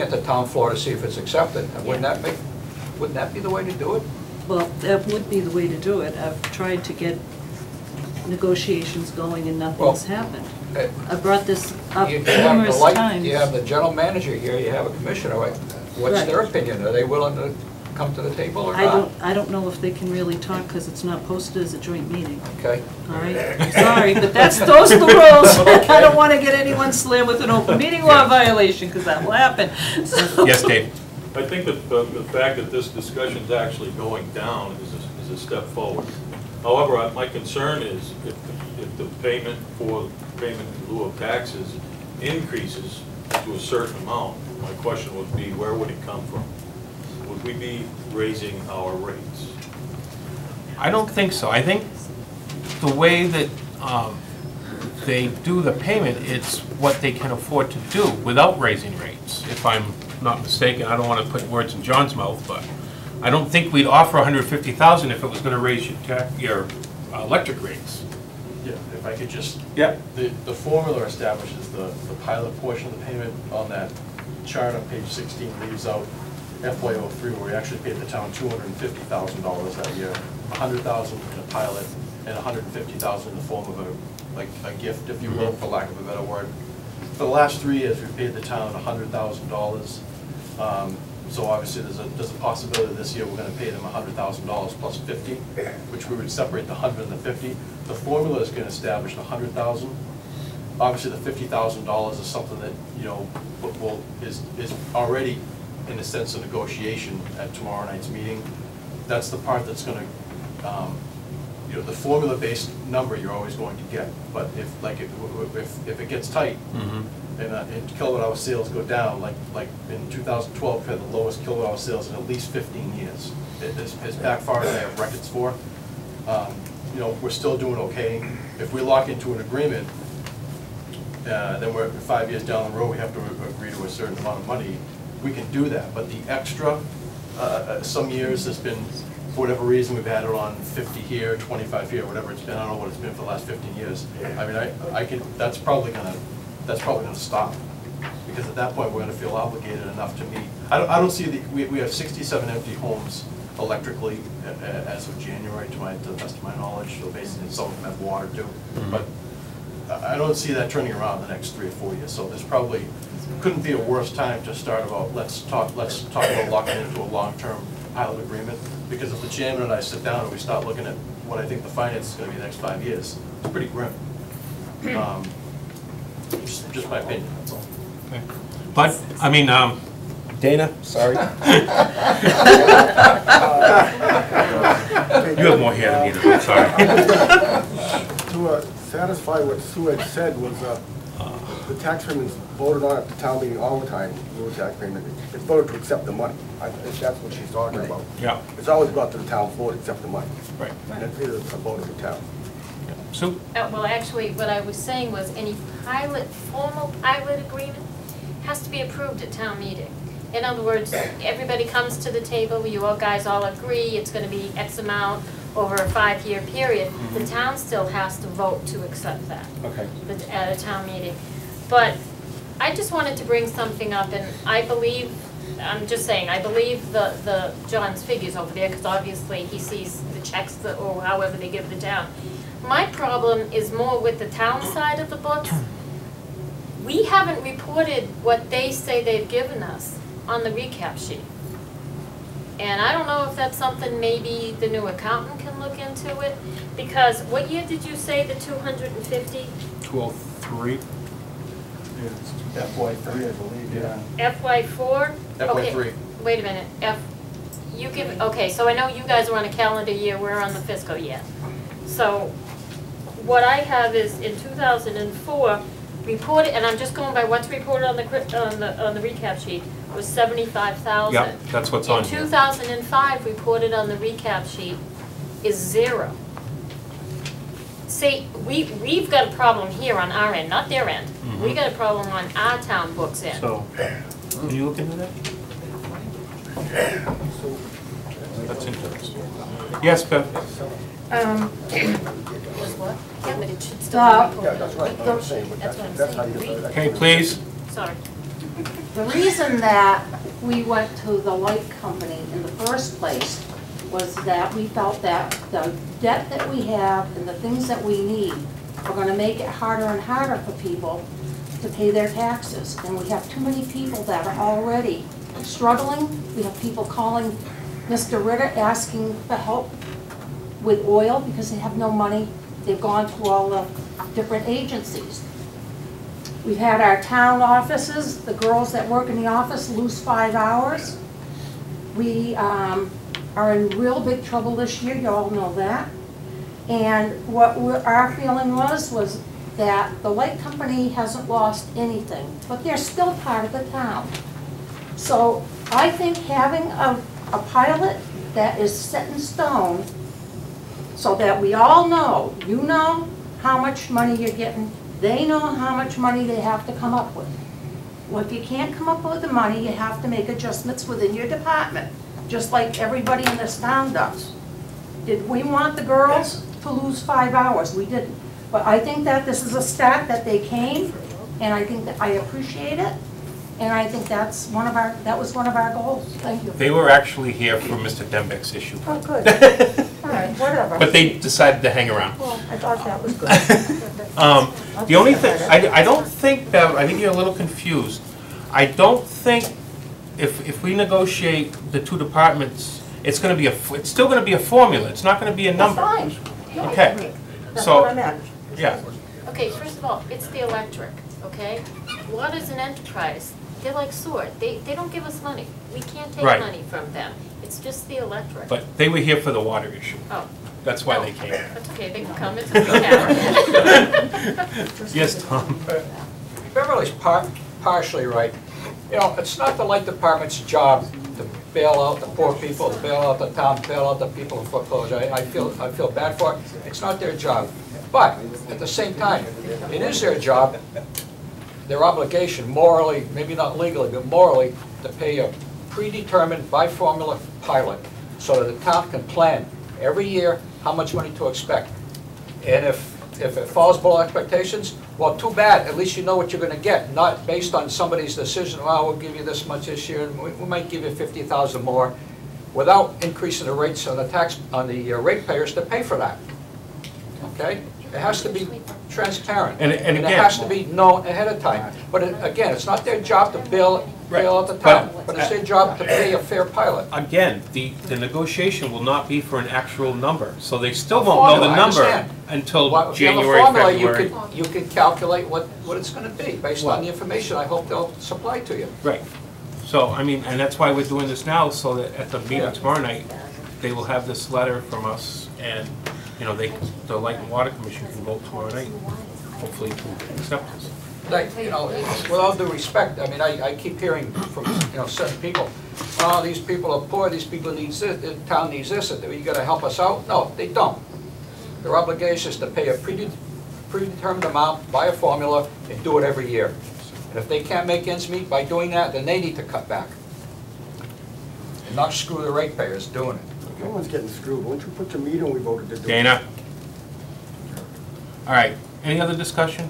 at the town floor to see if it's accepted. And wouldn't that be the way to do it? Well, that would be the way to do it. I've tried to get negotiations going and nothing's happened. I brought this up numerous times. You have the general manager here, you have a commissioner. What's their opinion? Are they willing to come to the table or not? I don't know if they can really talk because it's not posted as a joint meeting. Okay. All right, sorry, but those are the rules. Okay. I don't want to get anyone slammed with an open meeting law violation because that will happen. So. Yes, Dave. I think that the fact that this discussion is actually going down is a step forward. However, my concern is if the payment in lieu of taxes increases to a certain amount, my question would be, where would it come from? Would we be raising our rates? I don't think so. I think the way that they do the payment, it's what they can afford to do without raising rates. If I'm not mistaken, I don't want to put words in John's mouth, but I don't think we'd offer $150,000 if it was going to raise your electric rates. Yeah, if I could just. Yeah. The formula establishes the pilot portion of the payment on that chart on page 16 leaves out FY03, where we actually paid the town $250,000 that year, $100,000 in a pilot, and $150,000 in the form of a gift, if you will, for lack of a better word. For the last 3 years, we've paid the town $100,000. So obviously, there's a possibility this year we're going to pay them $100,000 plus 50, which we would separate the 100 and the 50. The formula is going to establish the $100,000. Obviously, the $50,000 is something that is already, in a sense, a negotiation at tomorrow night's meeting. That's the part that's going to, the formula-based number you're always going to get. But if it gets tight, and kilowatt-hour sales go down, like in 2012, we had the lowest kilowatt-hour sales in at least 15 years. It's backfired, I have records for. We're still doing okay. If we lock into an agreement, then we're 5 years down the road, we have to agree to a certain amount of money. We can do that, but the extra, some years has been, for whatever reason, we've had it on 50 here, 25 here, whatever it's been. I don't know what it's been for the last 15 years. I mean, that's probably gonna stop, because at that point we're gonna feel obligated enough to meet. I don't see we have 67 empty homes electrically as of January, to the best of my knowledge. So basically, some of them have water too, but I don't see that turning around in the next 3 or 4 years. So there's probably couldn't be a worse time to start about let's talk about locking into a long-term pilot agreement. Because if the chairman and I sit down and we start looking at what I think the finance is going to be the next 5 years, it's pretty grim. Just my opinion, that's all. Okay. But, I mean, Dana, sorry. You have more hair than me, though, I'm sorry. To satisfy what Sue had said was the tax payments voted on at the town meeting all the time, the tax payment. It's voted to accept the money. I think that's what she's talking about. Yeah. It's always got to the town floor to accept the money. Right. And it's a vote of the town. Sue? Well, actually, what I was saying was any formal pilot agreement has to be approved at town meeting. In other words, everybody comes to the table, you all guys all agree it's going to be X amount over a 5-year period. The town still has to vote to accept that at a town meeting. But I just wanted to bring something up, and I believe, I'm just saying, I believe the John's figures over there, because obviously he sees the checks or however they give the town. My problem is more with the town side of the books. We haven't reported what they say they've given us on the recap sheet. And I don't know if that's something maybe the new accountant can look into it, because what year did you say the 250? 12.3. FY3, I believe, yeah. FY4? FY3. Okay, wait a minute. Okay, so I know you guys are on a calendar year, we're on the fiscal year. So what I have is in 2004, reported, and I'm just going by what's reported on the recap sheet, was 75,000. Yeah, that's what's on here. here. 2005, reported on the recap sheet, is 0. See, we've got a problem here on our end, not their end. We got a problem on our town books end. So, can you look into that? That's interesting. Yes, Bev? What? Yeah, but it should still be reported. Yeah, that's right. That's what I'm saying. That's what I'm That's how saying. you. Okay, please. Sorry. The reason that we went to the light company in the first place was that we felt that the debt that we have and the things that we need are gonna make it harder and harder for people to pay their taxes. And we have too many people that are already struggling. We have people calling Mr. Ritter asking for help with oil because they have no money. They've gone to all the different agencies. We've had our town offices, the girls that work in the office lose 5 hours. We are in real big trouble this year, you all know that. And what our feeling was that the light company hasn't lost anything, but they're still part of the town. So I think having a pilot that is set in stone so that we all know, you know how much money you're getting, they know how much money they have to come up with. Well, if you can't come up with the money, you have to make adjustments within your department, just like everybody in this town does. Did we want the girls to lose 5 hours? We didn't. But I think that this is a start that they came, and I think that I appreciate it, and I think that was one of our goals. Thank you. They were actually here for Mr. Dembeck's issue. Oh, good. All right, whatever. But they decided to hang around. Well, I thought that was good. The only thing, I don't think, Bev, I think you're a little confused. I don't think if we negotiate the two departments, it's still gonna be a formula. It's not gonna be a number. That's fine. Okay. That's So, what I meant. yeah. Okay, first of all, it's the electric, okay? Water's an enterprise. They're like sewer. They don't give us money. We can't take Right. money from them. It's just the electric. But they were here for the water issue. Oh. That's why they came. That's okay, they can come, it's a free town. Yes, Tom? Beverly's partially right. You know, it's not the light department's job to bail out the poor people, to bail out the town, bail out the people in foreclosure. I feel bad for it. It's not their job. But at the same time, it is their job, their obligation morally, maybe not legally, but morally, to pay a predetermined by formula pilot so that the town can plan every year how much money to expect. And if it falls below expectations, well, too bad. At least you know what you're going to get, not based on somebody's decision. Well, we'll give you this much this year, and we might give you 50,000 more, without increasing the rates on the ratepayers to pay for that. Okay, it has to be transparent, And it again, has to be known ahead of time. But again, it's not their job to bail out the town, but it's their job to pay a fair pilot. again, the negotiation will not be for an actual number, so they still A won't know formula, the I number understand. until Well, if you have a January, formula, February. you can calculate what it's going to be based on the information I hope they'll supply to you. Right. So, I mean, and that's why we're doing this now, so that at the meeting tomorrow night, they will have this letter from us, and, you know, the Light and Water Commission can vote tomorrow night, hopefully to accept this. Like, you know, with all due respect, I mean, I keep hearing from, you know, certain people, oh, these people are poor, these people need this, the town needs this, you gotta help us out. No, they don't. Their obligation is to pay a predetermined amount by a formula and do it every year. And if they can't make ends meet by doing that, then they need to cut back. And not screw the ratepayers doing it. No one's getting screwed. Once you put your meter, we voted to do it. Dana? All right, any other discussion?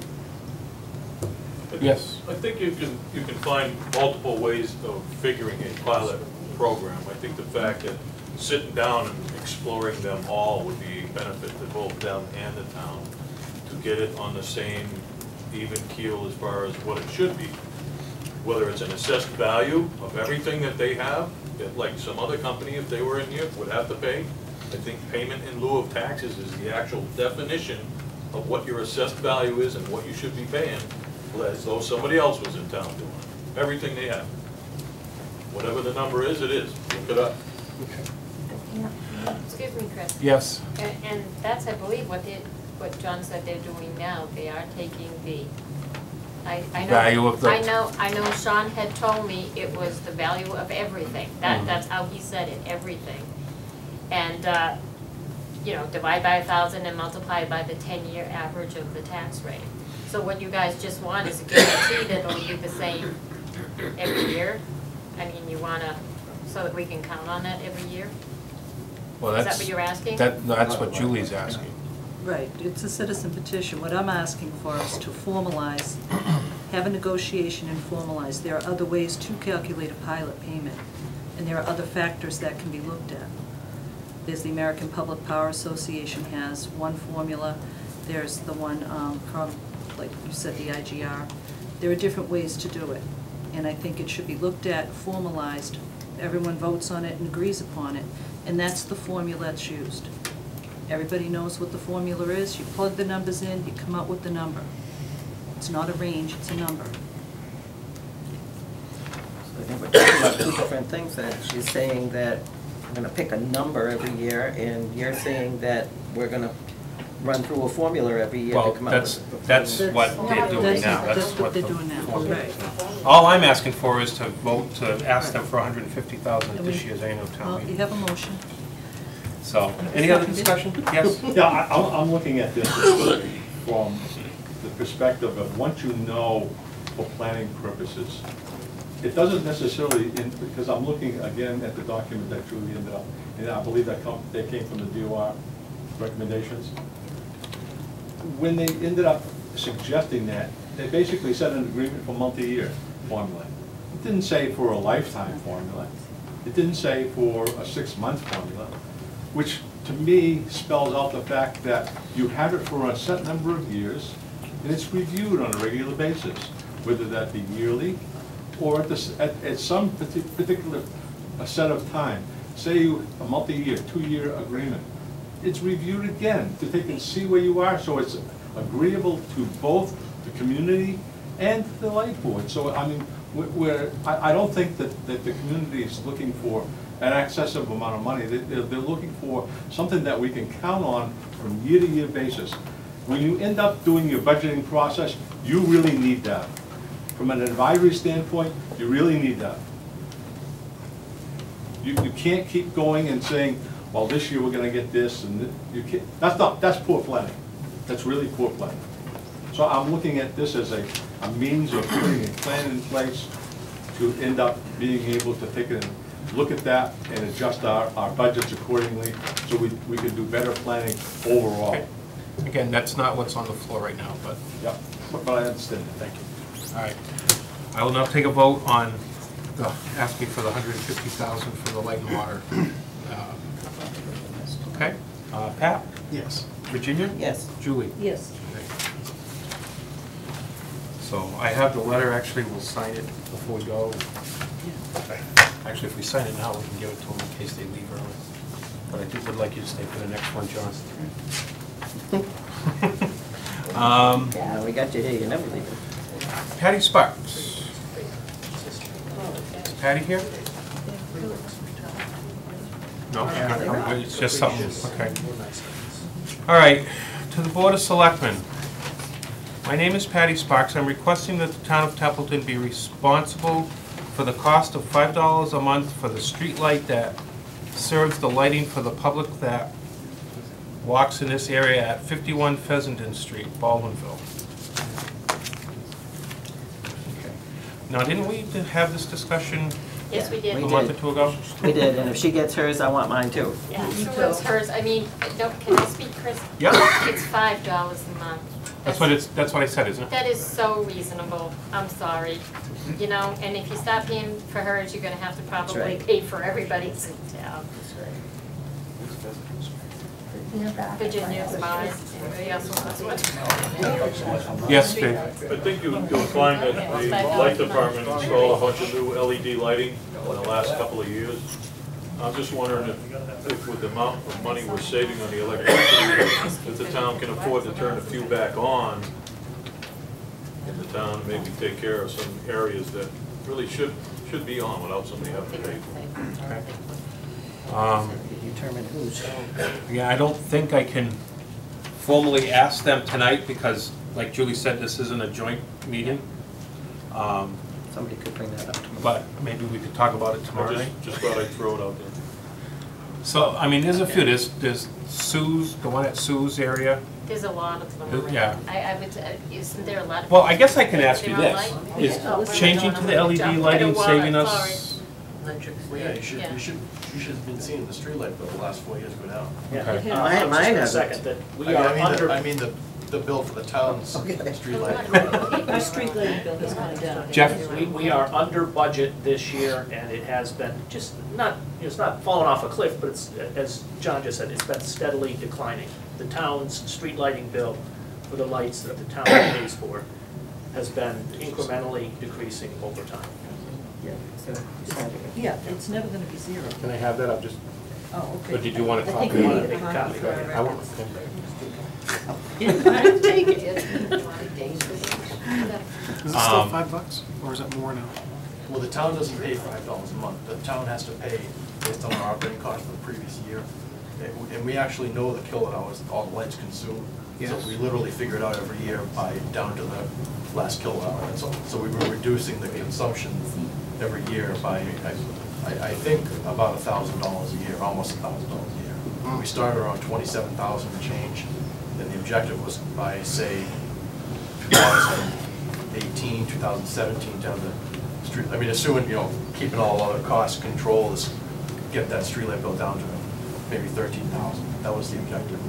Yes. I think you can find multiple ways of figuring a pilot program. I think the fact that sitting down and exploring them all would be a benefit to both them and the town, to get it on the same even keel as far as what it should be. Whether it's an assessed value of everything that they have, that like some other company, if they were in here, would have to pay. I think payment in lieu of taxes is the actual definition of what your assessed value is and what you should be paying, as though somebody else was in town doing it. Everything they have. Whatever the number is, it is. Look it up. Excuse me, Chris. Yes. And that's, I believe, what John said they're doing now. They are taking the, I know. Value of the- I know Sean had told me it was the value of everything. That's how he said it, everything. And, you know, divide by 1,000 and multiply by the 10-year average of the tax rate. So what you guys just want is a guarantee that it'll be the same every year? I mean, you wanna, so that we can count on that every year? Well, Is that's, that what you're asking? that's what Julie's asking. Right, it's a citizen petition. What I'm asking for is to formalize have a negotiation and formalize. There are other ways to calculate a pilot payment, and there are other factors that can be looked at. There's the American Public Power Association has one formula. There's the one from, like you said, the IGR. There are different ways to do it, and I think it should be looked at, formalized. Everyone votes on it and agrees upon it, and that's the formula that's used. Everybody knows what the formula is. You plug the numbers in, you come up with the number. It's not a range, it's a number. I think we're talking about two different things. That she's saying that we're going to pick a number every year, and you're saying that we're going to run through a formula every year to come up with. That's what they're doing now. That's what they're doing now, right. All I'm asking for is to vote to ask them for $150,000 at this year's annual town Well, you meeting. have a motion. So, any other discussion? Yes? Yeah, I'm looking at this from the perspective of once you know for planning purposes, it doesn't necessarily, because I'm looking again at the document that Julie ended up, and I believe that they came from the DOR recommendations. When they ended up suggesting that, they basically set an agreement for multi-year formula. It didn't say for a lifetime formula. It didn't say for a 6-month formula, which to me spells out the fact that you have it for a set number of years, and it's reviewed on a regular basis, whether that be yearly or at some particular set of time. Say a multi-year, 2-year agreement. It's reviewed again to take and see where you are, so it's agreeable to both the community and the light board. So I mean, I don't think that the community is looking for an excessive amount of money. They're looking for something that we can count on from year-to-year basis. When you end up doing your budgeting process, you really need that. From an advisory standpoint, you really need that. You can't keep going and saying, well, this year we're going to get this, and you can't. That's poor planning. That's really poor planning. So I'm looking at this as a means of putting a plan in place to end up being able to take it and look at that and adjust our budgets accordingly, so we can do better planning overall. Okay. Again, that's not what's on the floor right now, but. Yep, but I understand it. Thank you. All right. I will now take a vote on asking for the $150,000 for the light and water. Okay. Pat? Yes. Virginia? Yes. Julie? Yes. Okay. So I have the letter. Actually, we'll sign it before we go. Actually, if we sign it now, we can give it to them in case they leave early. But I would like you to stay for the next one, John. Yeah, we got you here, you never leave it. Patty Sparks. Is Patty here? No, it's just something, okay. All right, to the Board of Selectmen. My name is Patty Sparks. I'm requesting that the town of Templeton be responsible for the cost of $5 a month for the street light that serves the lighting for the public that walks in this area at 51 Pheasanton Street, Baldwinville. Okay. Now, didn't we have this discussion Yes, we a did. month or two ago? We did, and if she gets hers, I want mine too. Yeah, so what's hers? I mean, can I speak, Chris? Yeah. It's $5 a month. That's what I said, isn't it? That is so reasonable. I'm sorry. You know, and if you stop paying for hers, you're gonna have to probably right. pay for everybody's in town. Virginia's mine. Yes, Yes, Dave. I think you'll find that the light department installed a bunch of new LED lighting in the last couple of years. I'm just wondering if with the amount of money we're saving on the electricity, if the town can afford to turn a few back on in the town, and maybe take care of some areas that really should be on without somebody having to pay for it. Okay. Determine who's. Yeah, I don't think I can formally ask them tonight because, like Julie said, this isn't a joint meeting. Somebody could bring that up to me. But maybe we could talk about it tomorrow I night. just thought I'd throw it out there. So, I mean, there's a few. There's Sue's, the one at Sue's area. There's a lot of them. Yeah. I would, isn't there a lot of? Well, I guess I can ask you They're this. on Is light? changing to the LED lighting saving us? Well, yeah, you should have been seeing the streetlight bill the last 4 years go down. Okay. Mine hasn't. Second, that we I are under, mean, the the bill for the town's streetlight. Our street lighting bill has gone down. Jeff? We are under budget this year, and it has been just not, it's not fallen off a cliff, but it's, as John just said, it's been steadily declining. The town's street lighting bill for the lights that the town pays for has been incrementally decreasing over time. Yeah, it's never gonna be zero. Can I have that? I'll just, Oh, or okay. did you want to I talk think we about need it? a copy. I want I'll take it. Is it still $5, or is it more now? Well, the town doesn't pay $5 a month. The town has to pay based on our operating cost for the previous year. And we actually know the kilowatt hours that all the lights consume. So Yes. we literally figure it out every year by down to the last kilowatt hour, that's all. So we were reducing the consumption every year by, I think, about $1,000 a year, almost $1,000 a year. We started around 27,000 and change, and the objective was by, say, 2018, 2017, to have the street, I mean, assuming, you know, keeping all other costs controlled, is get that streetlight bill down to maybe 13,000. That was the objective.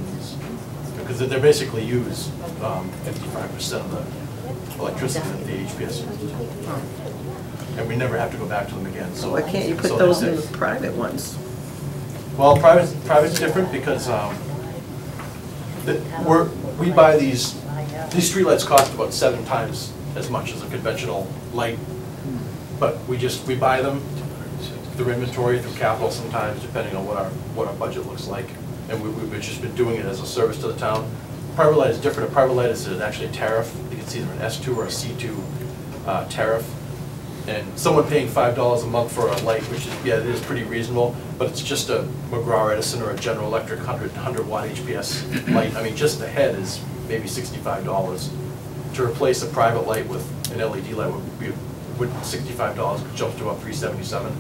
Because they basically use 55% of the electricity that the HPS uses. And we never have to go back to them again, so. Why can't you put so those in they- the private ones? Well, private's different because we buy these streetlights cost about 7 times as much as a conventional light. But we buy them through inventory, through capital sometimes, depending on what our budget looks like. And we've just been doing it as a service to the town. Private light is different. A private light is actually a tariff. You can see either an S2 or a C2 tariff. And someone paying $5 a month for a light, which is, yeah, it is pretty reasonable, but it's just a McGraw Edison or a General Electric 100 watt HPS light. I mean, just the head is maybe $65. To replace a private light with an LED light would $65, jumps to about $377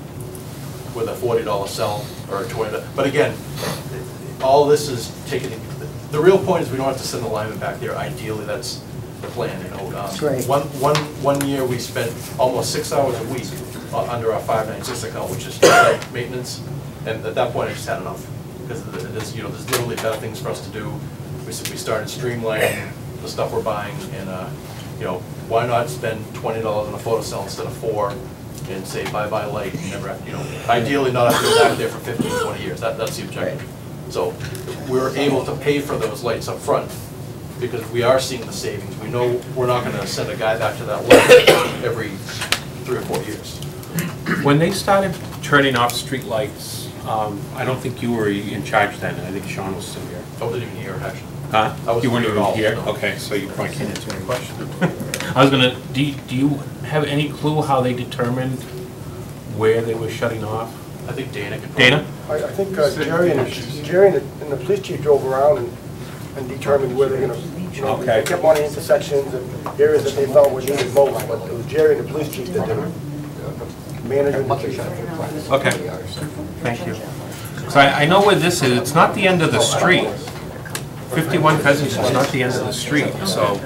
with a $40 cell or a $20. But again, all this is taken. The real point is we don't have to send the lineman back there. Ideally, that's the plan. You know, Right. One year we spent almost 6 hours a week under our 596 account, which is maintenance. And at that point, I just had enough because there's literally better things for us to do. We started streamlining the stuff we're buying, and why not spend $20 on a photocell instead of 4? And say bye-bye light, and never have, ideally not have to go back there for 15, 20 years. That's the objective. Right. So we're able to pay for those lights up front because we are seeing the savings. We know we're not going to send a guy back to that light every 3 or 4 years. When they started turning off streetlights, I don't think you were in charge then. I think Sean was still here. I wasn't even here, actually. Huh? I wasn't You weren't here at even all, here? no. Okay, so you probably can't answer my question. I was gonna, do you have any clue how they determined where they were shutting off? I think Dana could. Dana? I think Jerry and the police chief drove around and determined where they're gonna, Okay. they kept money intersections and areas that they felt were needed most, but it was Jerry and the police chief that did it. Manager and the chief. Okay, thank you. So I know where this is, it's not the end of the street. 51 Pheasants is not the end of the street, so.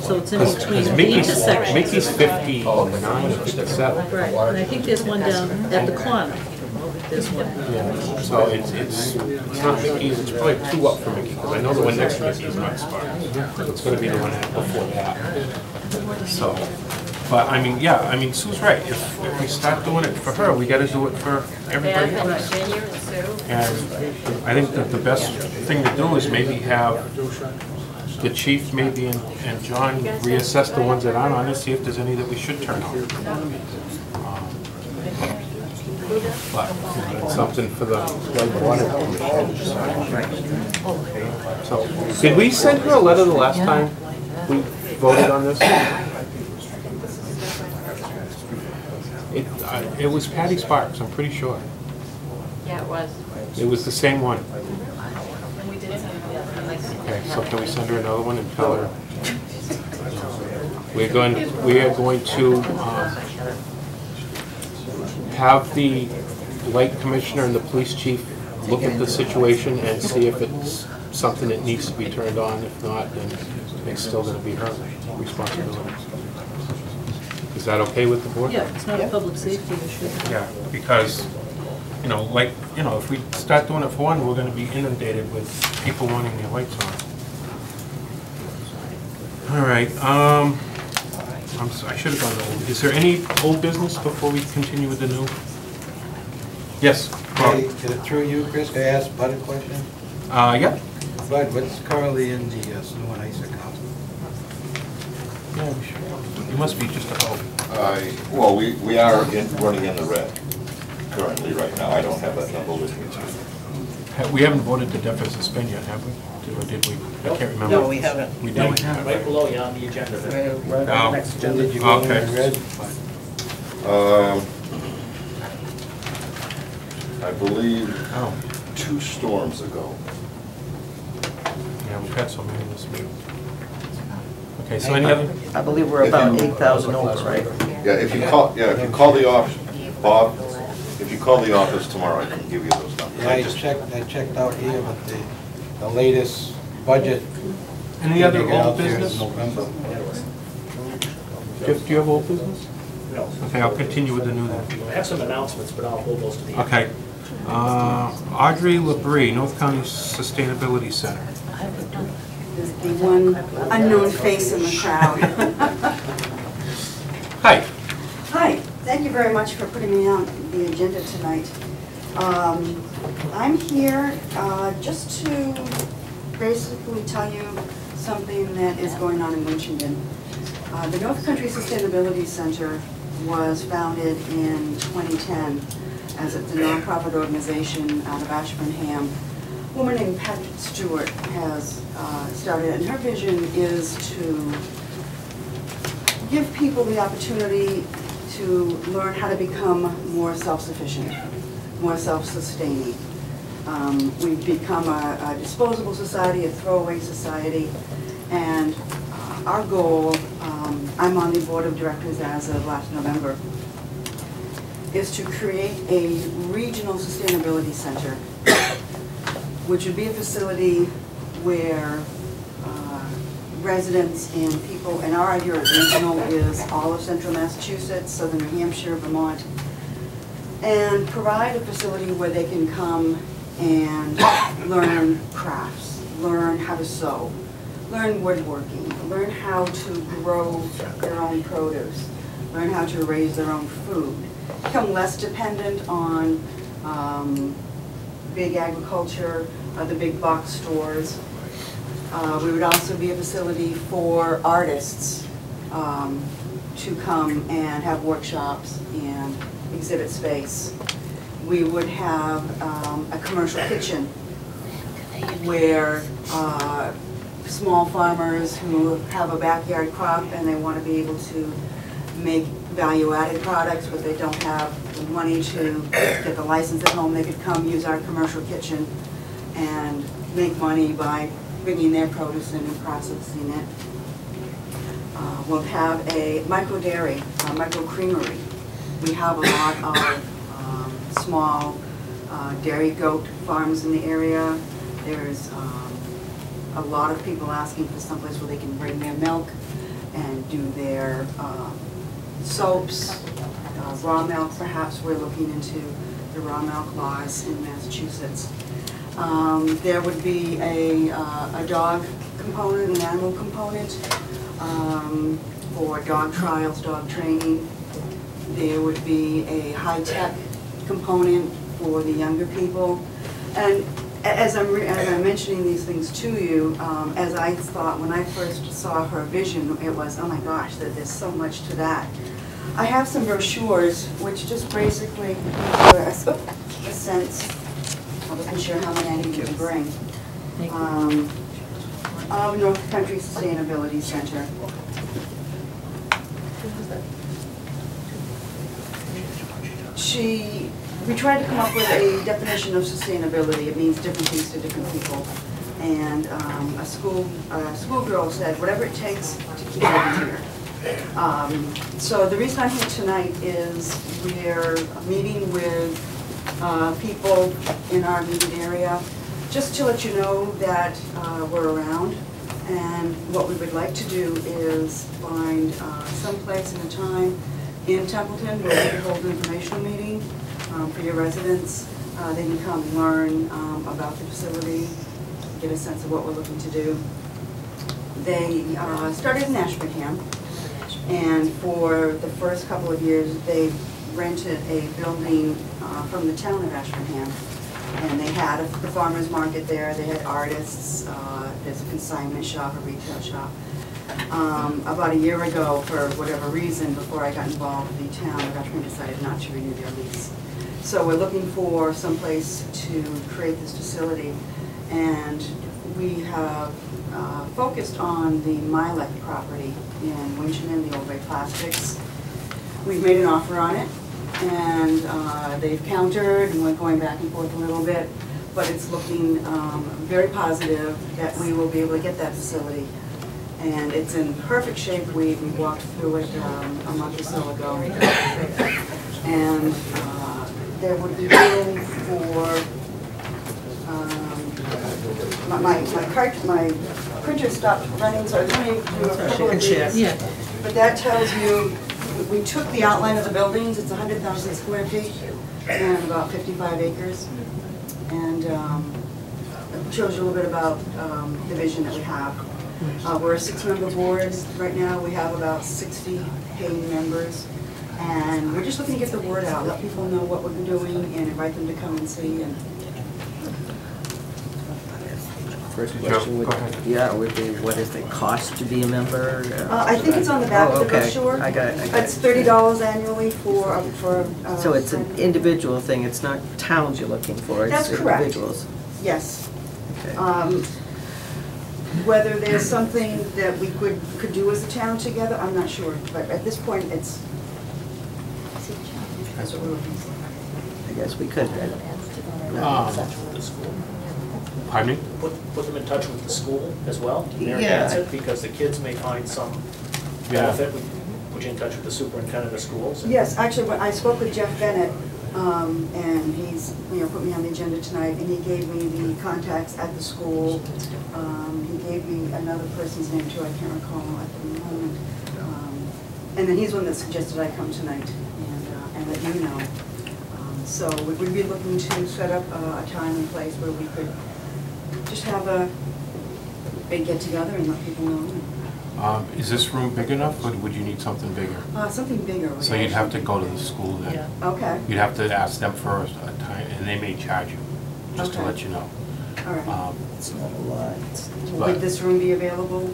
So it's in Because between the intersections. Mickey's 59 or 57. Right, and I think there's one down at the corner. There's one. Yeah, so it's not Mickey's, it's probably 2 up from Mickey, because I know the one next to Mickey's is not Sparks. It's gonna be the one before that. So, but I mean, yeah, I mean, Sue's right. If we start doing it for her, we gotta do it for everybody Bev and else. Virginia and Sue. And I think that the best thing to do is maybe have the chief maybe and John reassess the ones that aren't on and see if there's any that we should turn on. But it's something for the water commission. So, did we send her a letter the last time we voted on this? It was Patty Sparks, I'm pretty sure. Yeah, it was. It was the same one. Okay, so can we send her another one and tell her? We are going to have the light commissioner and the police chief look at the situation and see if it's something that needs to be turned on. If not, then it's still going to be her responsibility. Is that okay with the board? Yeah, it's not a public safety issue. Yeah, because, if we start doing it for one, we're gonna be inundated with people wanting their lights on. All right, I should have gone to old. Is there any old business before we continue with the new? Yes, Bob. Hey, is it through you, Chris? Can I ask Bud a question? Yeah. Bud, what's currently in the snow and ice account? You must be just about. Well, we are running in the red currently right now. I don't have that number with me too. We haven't voted to defer suspend yet, have we? Or did we? I can't remember. No, we haven't. We did. Right below you on the agenda. Right on the next agenda. Did you go in Okay. red? I believe Oh, 2 storms ago. yeah, we've had so many this week. Okay, so any other? I believe we're about 8,000 over, right? Yeah, if you call the office, Bob, if you call the office tomorrow, I can give you those numbers. Yeah, I checked out here, but the latest budget. Any other figure out old there is business? November. Do you have old business? No. Okay, I'll continue with the new then. I have some announcements, but I'll hold those to the end. Okay. Audrey Labrie, North County Sustainability Center. The one unknown face in the crowd. Hi. Hi, thank you very much for putting me on the agenda tonight. I'm here just to basically tell you something that is going on in Winchendon. The North Country Sustainability Center was founded in 2010 as it's a nonprofit organization out of Ashburnham. A woman named Pat Stewart has started it, and her vision is to give people the opportunity to learn how to become more self-sufficient, more self-sustaining. We've become a disposable society, a throwaway society, and our goal, I'm on the board of directors as of last November, is to create a regional sustainability center, which would be a facility where residents and people, and our idea of regional is all of central Massachusetts, southern New Hampshire, Vermont, and provide a facility where they can come and learn crafts, learn how to sew, learn woodworking, learn how to grow their own produce, learn how to raise their own food, become less dependent on big agriculture, the big box stores. We would also be a facility for artists to come and have workshops and exhibit space. We would have a commercial kitchen where small farmers who have a backyard crop and they want to be able to make value-added products, but they don't have the money to get the license at home, they could come use our commercial kitchen and make money by bringing their produce in and processing it. We'll have a micro dairy, a micro creamery. We have a lot of small dairy goat farms in the area. There's a lot of people asking for someplace where they can bring their milk and do their soaps, raw milk perhaps. We're looking into the raw milk laws in Massachusetts. There would be a dog component, an animal component for dog trials, dog training. There would be a high-tech component for the younger people. And as I'm mentioning these things to you, as I thought when I first saw her vision, it was, oh my gosh, there's so much to that. I have some brochures which just basically give us a sense, I wasn't sure how many I needed to bring, of North Country Sustainability Center. We tried to come up with a definition of sustainability. It means different things to different people. And a schoolgirl said, whatever it takes to keep it here. So the reason I'm here tonight is we're meeting with people in our immediate area, just to let you know that we're around. And what we would like to do is find some place and a time in Templeton where we can hold an informational meeting for your residents. They can come learn about the facility, get a sense of what we're looking to do. They started in Ashburnham, and for the first couple of years, they rented a building from the town of Ashburnham. And they had the farmer's market there, they had artists, there's a consignment shop, a retail shop. About a year ago, for whatever reason, before I got involved, the town of Ashburnham decided not to renew their lease. So we're looking for some place to create this facility, and we have focused on the Milet property in Winchton, the Old Bay Plastics. We've made an offer on it, and they've countered, and we're going back and forth a little bit, but it's looking very positive that we will be able to get that facility. And it's in perfect shape. We walked through it a month or so ago. And there would be room for, my printer stopped running, so I was going to do a couple of these. Yeah. But that tells you, we took the outline of the buildings, it's 100,000 square feet and about 55 acres. And it shows you a little bit about the vision that we have. We're a 6-member board right now. We have about 60 paying members. And we're just looking to get the word out, let people know what we're doing and invite them to come and see. And First question would, would be, what is the cost to be a member? I think it's on the back of the brochure. I got it. It's $30 annually for so it's an individual thing, it's not towns you're looking for, it's individuals? Yes. Okay. Whether there's something that we could do as a town together, I'm not sure. But at this point, that's what we're looking for. I guess we could. The school. Pardon me? Put them in touch with the school as well, their Yeah. answer, because the kids may find some benefit. We put you in touch with the superintendent of schools. Yes, actually, I spoke with Jeff Bennett, and he's put me on the agenda tonight, and he gave me the contacts at the school. He gave me another person's name too, I can't recall at the moment. And then he's the one that suggested I come tonight and let you know. So we would be looking to set up a time and place where we could just have a big get-together and let people know. Is this room big enough, or would you need something bigger? Something bigger. So you'd have to go to the school then? Yeah. Okay. You'd have to ask them for a time, and they may charge you, just to Okay. let you know. All right. It's not a lot. Would this room be available?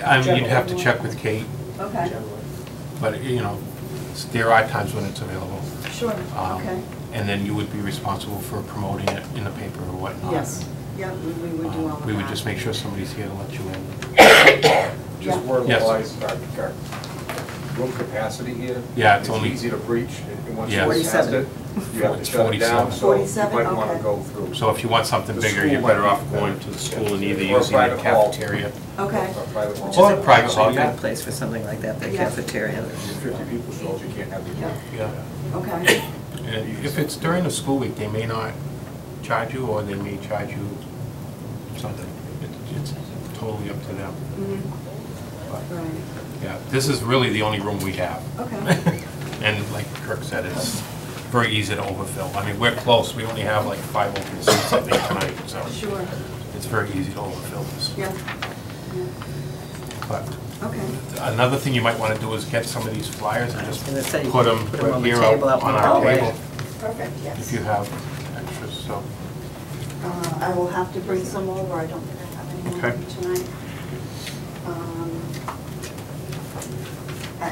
I mean, you'd have to check with Kate, Okay, but, there are times when it's available. sure, okay. And then you would be responsible for promoting it in the paper or whatnot. Yes, yeah, we would do all of that. We would just make sure somebody's here to let you in. Yeah. word Yes. wise, our room capacity here. Yeah, it's only- easy to breach, and once you Yeah. get past it, you have to It's shut it down, 47. so you 47, might want okay. to go through. So if you want something The bigger, school you're might better be off better. going to the school and either Or a using the private hall. cafeteria. Okay, A private hall. Which is a private It's hall, a yeah. good place for something like that, the Yeah. cafeteria. 50 people show up, you can't have the. Yeah. okay, And if it's during the school week, they may not charge you, or they may charge you something. It's totally up to them. mm-hmm, right, Yeah, this is really the only room we have. okay, And like Kirk said, it's very easy to overfill. I mean, we're close, we only have like 5 open seats, I think, tonight, so sure, it's very easy to overfill this. yeah, But okay. another thing you might want to do is get some of these flyers and just And it's say, put them on the here table on up in the our hallway. table, Perfect, if yes. you have extras, so. I will have to bring some over, I don't think I have any more Okay. with me tonight.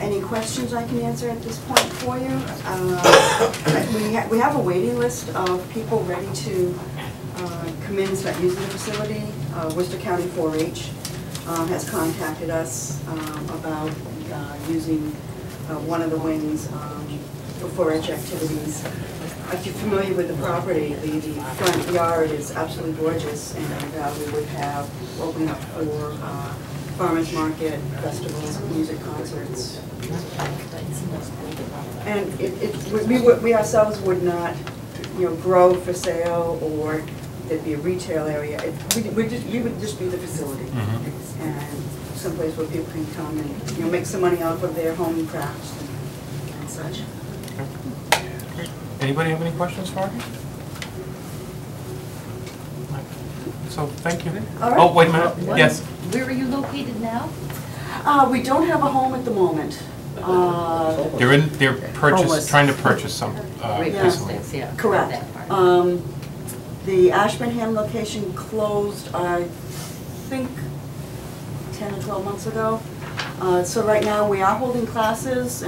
Any questions I can answer at this point for you? We have a waiting list of people ready to come in and start using the facility. Worcester County 4-H has contacted us about using one of the wings for 4-H activities. If you're familiar with the property, the front yard is absolutely gorgeous, and we would have open up for farmers market, festivals, music concerts. And we ourselves would not, grow for sale, or there'd be a retail area. We would just be the facility, and someplace where people can come and make some money off of their home crafts and such. Anybody have any questions for me? So, thank you. All right. Oh, wait a minute, yes. Where are you located now? We don't have a home at the moment. They're Homeless. trying to purchase some, recently. Correct. The Ashburnham location closed, I think, 10 or 12 months ago. So right now, we are holding classes.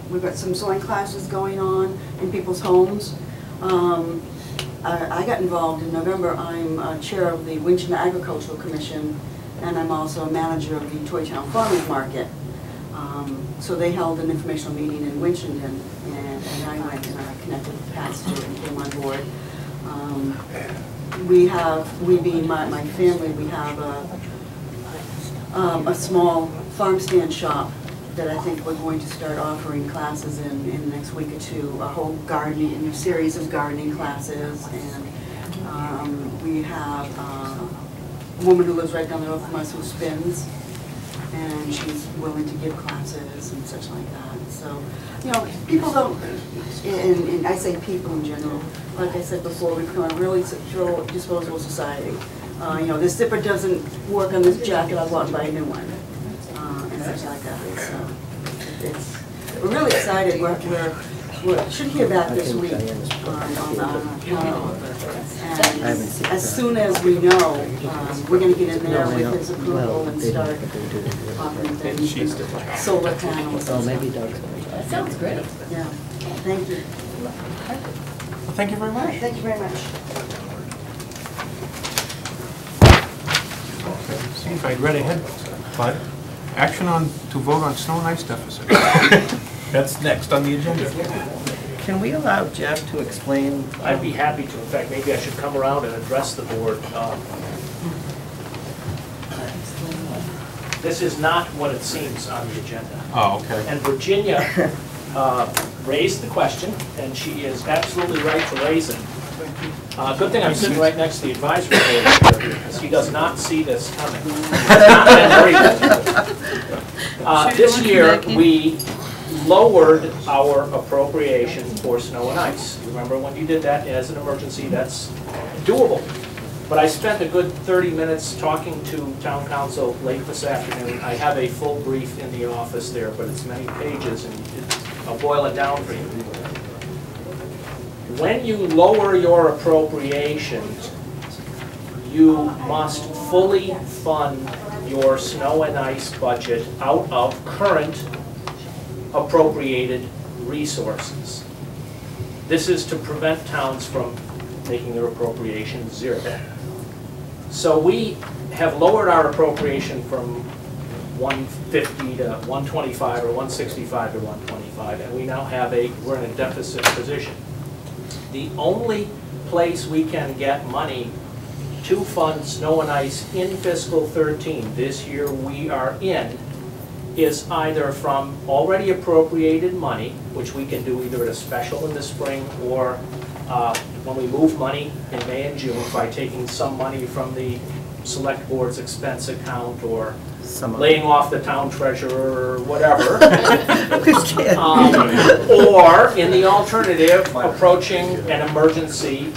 We've got some sewing classes going on in people's homes. I got involved in November. I'm chair of the Winchton Agricultural Commission, and I'm also a manager of the Toy Town Farmers Market. So they held an informational meeting in Winchton, and I went and I connected with Pat Stewart and came on board. We being my family, we have a small farm stand shop that I think we're going to start offering classes in the next week or two, a whole gardening, series of gardening classes, and we have a woman who lives right down the road from us who spins, and she's willing to give classes and such like that. So, you know, people don't, and I say people in general, like I said before, we've become a really disposable society. You know, this zipper doesn't work on this jacket, I'll go out and buy a new one, and such like that. So, we're really excited. We should hear back this week on the panel. And as soon as we know, we're going to get in there with his approval and start offering things, solar panels. Oh, maybe Doug's That sounds great. Yeah, thank you. Well, thank you very much. Thank you very much. Seems I read ahead, but action to vote on snow and ice deficit. That's next on the agenda. Can we allow Jeff to explain? I'd be happy to. In fact, maybe I should come around and address the board. This is not what it seems on the agenda. Oh, okay. And Virginia raised the question, and she is absolutely right to raise it. Good thing I'm sitting right next to the advisory board here, because he does not see this coming. This year, we lowered our appropriation for snow and ice. Remember when you did that as an emergency, that's doable. But I spent a good 30 minutes talking to town council late this afternoon. I have a full brief in the office there, but it's many pages, and I'll boil it down for you. When you lower your appropriations, you must fully fund your snow and ice budget out of current appropriated resources. This is to prevent towns from making their appropriation zero. So we have lowered our appropriation from 150 to 125 or 165 to 125, and we now have we're in a deficit position. The only place we can get money to fund snow and ice in fiscal 13, this year we are in, is either from already appropriated money, which we can do either at a special in the spring or when we move money in May and June by taking some money from the select board's expense account or laying off the town treasurer or whatever. Or in the alternative, approaching an emergency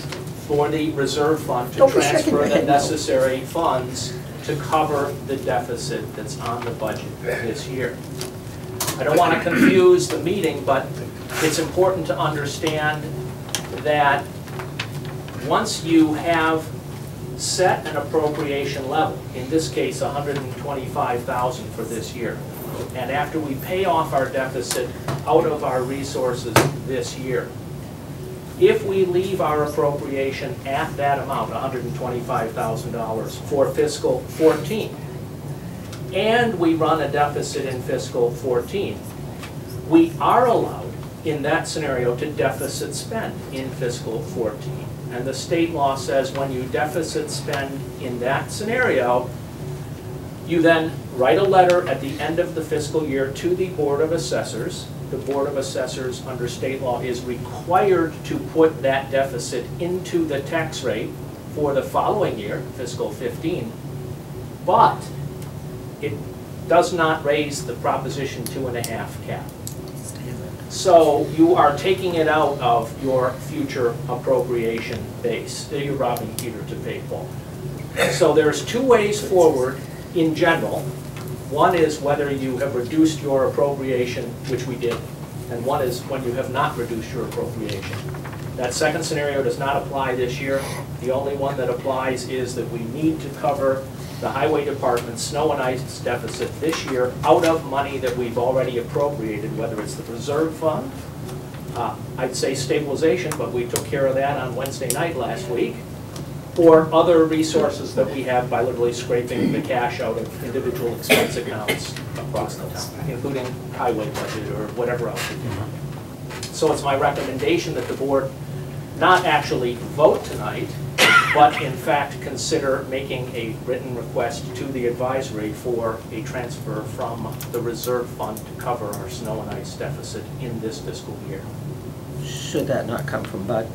for the reserve fund to transfer the necessary funds to cover the deficit that's on the budget this year. I don't want to confuse the meeting, but it's important to understand that once you have set an appropriation level, in this case $125,000 for this year, and after we pay off our deficit out of our resources this year, if we leave our appropriation at that amount, $125,000 for fiscal 14, and we run a deficit in fiscal 14, we are allowed in that scenario to deficit spend in fiscal 14. And the state law says when you deficit spend in that scenario, you then write a letter at the end of the fiscal year to the Board of Assessors. The Board of Assessors under state law is required to put that deficit into the tax rate for the following year, fiscal 15, but it does not raise the Proposition 2.5 cap. So you are taking it out of your future appropriation base. You're robbing Peter to pay Paul. So there's two ways forward in general. One is whether you have reduced your appropriation, which we did, and one is when you have not reduced your appropriation. That second scenario does not apply this year. The only one that applies is that we need to cover the highway department's snow and ice deficit this year out of money that we've already appropriated, whether it's the reserve fund, I'd say stabilization, but we took care of that on Wednesday night last week, or other resources that we have by literally scraping the cash out of individual expense accounts across the town, including highway budget or whatever else we can. So it's my recommendation that the board not actually vote tonight, but in fact consider making a written request to the advisory for a transfer from the reserve fund to cover our snow and ice deficit in this fiscal year. Should that not come from Bud?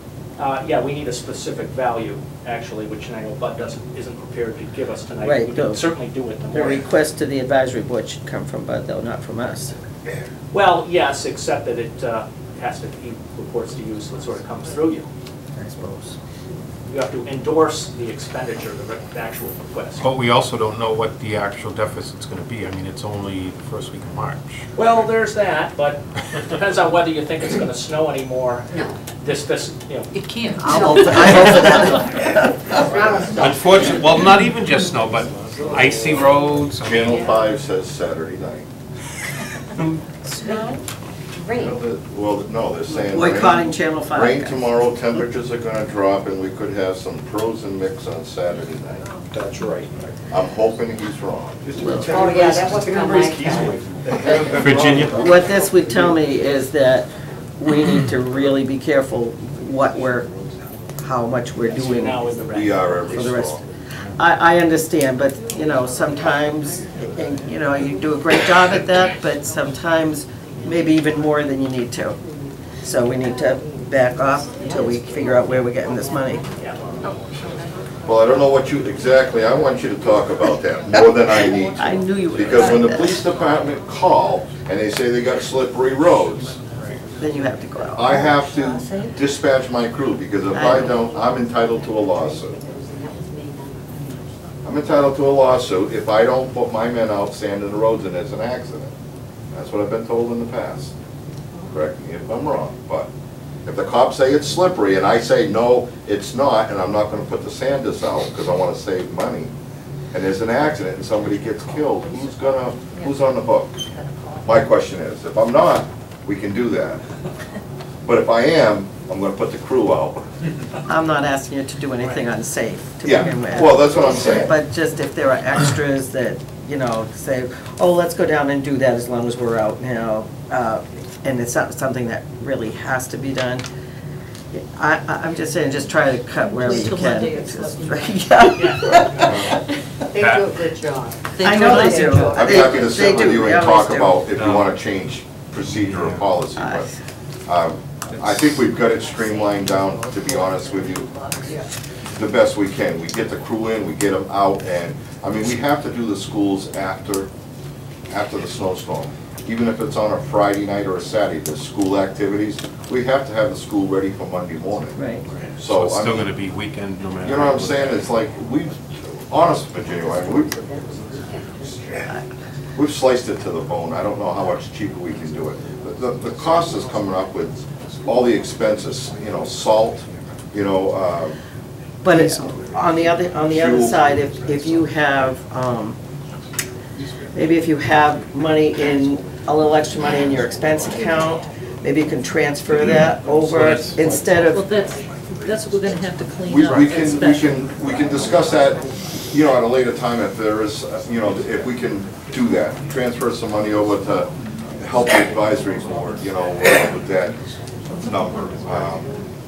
Yeah, we need a specific value, actually, which I know Bud isn't prepared to give us tonight. Right, We can certainly do it in the The morning. request to the advisory board should come from Bud, though, not from us. Well, yes, except that it has to, he reports to you, so it sort of comes through you. I suppose. You have to endorse the expenditure, the actual request. But we also don't know what the actual deficit's gonna be. I mean, it's only the first week of March. Well, there's that, but it depends on whether you think it's gonna snow anymore this fiscal, you know. It can't. I hope for that. Unfortunately, well, not even just snow, but icy roads. I mean, Channel 5 says Saturday night. Snow, rain. Well, no, they're saying Boycotting rain, Channel 5. rain tomorrow, temperatures are gonna drop, and we could have some frozen mix on Saturday night. That's right. I'm hoping he's wrong. Oh, yeah, that wasn't on my calendar. Virginia? What this would tell me is that we need to really be careful what how much we're doing Now in the We are every for the rest. storm. I understand, but, you know, sometimes, and, you know, you do a great job at that, but sometimes maybe even more than you need to. So we need to back off until we figure out where we're getting this money. Well, I don't know what you, exactly, I want you to talk about that more than I need to. I knew you would. Because when the police department call and they say they got slippery roads, Then you have to go out. I have to dispatch my crew, because if I don't, I'm entitled to a lawsuit. I'm entitled to a lawsuit if I don't put my men out sanding the roads and there's an accident. That's what I've been told in the past. Correct me if I'm wrong, but if the cops say it's slippery and I say, no, it's not, and I'm not gonna put the sanders out because I wanna save money, and there's an accident and somebody gets killed, who's on the hook? My question is, if I'm not, we can do that. But if I am, I'm gonna put the crew out. I'm not asking you to do anything unsafe to Yeah, begin with. well, that's what I'm saying. But just if there are extras that, you know, say, oh, let's go down and do that as long as we're out now, and it's not something that really has to be done. I'm just saying, just try to cut wherever you Till can. Monday it's Yeah. They do a good job. I know they do. I'm happy to sit They with do, you they and always talk do. about if you wanna change procedure or policy, but I think we've got it streamlined down, to be honest with you, the best we can. We get the crew in, we get them out, and, I mean, we have to do the schools after the snowstorm. Even if it's on a Friday night or a Saturday, the school activities, we have to have the school ready for Monday morning. Right. So it's I still mean, gonna be weekend no matter. you know what I'm saying? It's like, honest, Virginia, I mean, we've sliced it to the bone. I don't know how much cheaper we can do it. The cost is coming up with all the expenses, you know, salt, you know, But it's, on the other Fuel. side, if you have, maybe if you have money a little extra money in your expense account, maybe you can transfer that over instead Well, of, that's what we're gonna have to clean we up. we can discuss that, you know, at a later time if there is, you know, if we can do that. Transfer some money over to help the advisory board, you know, with that number.